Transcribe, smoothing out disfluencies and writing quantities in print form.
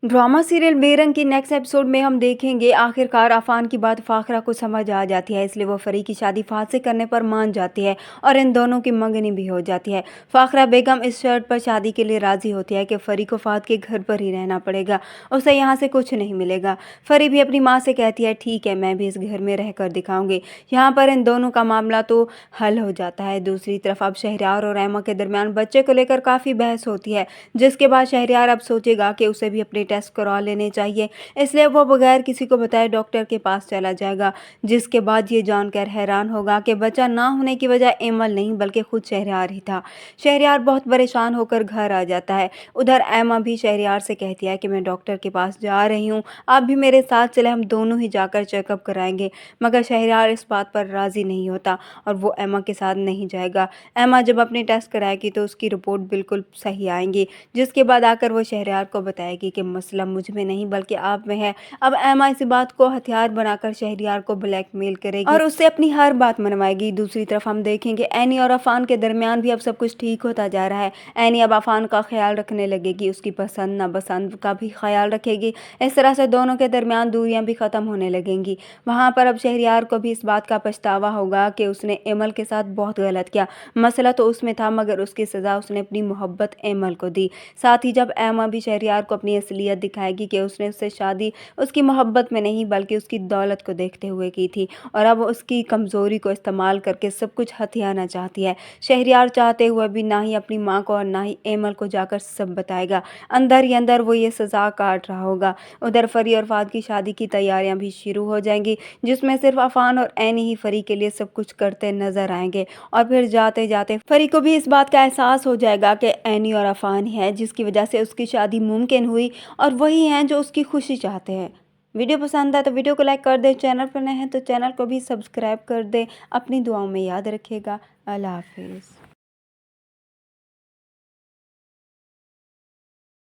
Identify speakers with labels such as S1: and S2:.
S1: Drama serial बेरंग की next episode में हम देखेंगे आखिरकार अफान की बात फाखरा को समझ आ जाती है, इसलिए वो फरी की शादी फाद से करने पर मान जाती है और इन दोनों की मंगनी भी हो जाती है। फाखरा बेगम इस शर्त पर शादी के लिए राजी होती है कि फरी को फाद के घर पर ही रहना पड़ेगा, उसे यहाँ से कुछ नहीं मिलेगा। फरी भी अपनी माँ से कहती है ठीक है, मैं भी इस घर में रहकर दिखाऊंगी। यहाँ पर इन दोनों का मामला तो हल हो जाता है। दूसरी तरफ अब शहरयार और एमा के दरमियान बच्चे को लेकर काफ़ी बहस होती है, जिसके बाद शहरयार अब सोचेगा कि उसे भी अपने टेस्ट करवा लेने चाहिए, इसलिए वो बगैर किसी को बताए डॉक्टर के पास चला जाएगा। जिसके बाद ये जानकर हैरान होगा कि बच्चा ना होने की वजह एमल नहीं बल्कि खुद शहरयार ही था। शहरयार बहुत परेशान होकर घर आ जाता है। उधर एमा भी शहरयार से कहती है कि मैं डॉक्टर के पास जा रही हूँ, आप भी मेरे साथ चले, हम दोनों ही जाकर चेकअप कराएंगे। मगर शहरयार इस बात पर राजी नहीं होता और वो एमा के साथ नहीं जाएगा। एमा जब अपने टेस्ट कराएगी तो उसकी रिपोर्ट बिल्कुल सही आएंगी, जिसके बाद आकर वो शहरयार को बताएगी कि मसला मुझ में नहीं बल्कि आप में है। अब एमा इसी बात को हथियार बनाकर शहरयार को ब्लैकमेल करेगी और उससे अपनी हर बात मनवाएगी। दूसरी तरफ हम देखेंगे एनी और अफान के दरमियान भी अब सब कुछ ठीक होता जा रहा है। एनी अब अफान का ख्याल रखने लगेगी, उसकी पसंद नापसंद का भी ख्याल रखेगी। इस तरह से दोनों के दरमियान दूरियां भी खत्म होने लगेंगी। वहां पर अब शहरयार को भी इस बात का पछतावा होगा कि उसने एमल के साथ बहुत गलत किया। मसला तो उसमें था मगर उसकी सजा उसने अपनी मोहब्बत एमल को दी। साथ ही जब एमा भी शहरयार को अपनी असलियत दिखाएगी कि उसने उससे शादी उसकी मोहब्बत में नहीं बल्कि उसकी दौलत को देखते हुए की थी और अब उसकी कमज़ोरी को इस्तेमाल करके सब कुछ हथियाना चाहती है। शहरयार चाहते हुए भी ना ही अपनी माँ को और ना ही एमल को जाकर सब बताएगा। अंदर ही अंदर वो ये सज़ा काट रहा होगा। उधर फरी और फाद की शादी की तैयारियां भी शुरू हो जाएंगी, जिसमें सिर्फ अफान और एनी ही फरी के लिए सब कुछ करते नजर आएंगे। और फिर जाते जाते फरी को भी इस बात का एहसास हो जाएगा कि एनी और अफान है जिसकी वजह से उसकी शादी मुमकिन हुई और वही हैं जो उसकी खुशी चाहते हैं। वीडियो पसंद आए तो वीडियो को लाइक कर दें, चैनल पर नए हैं तो चैनल को भी सब्सक्राइब कर दें। अपनी दुआओं में याद रखिएगा। अल्लाह हाफिज़।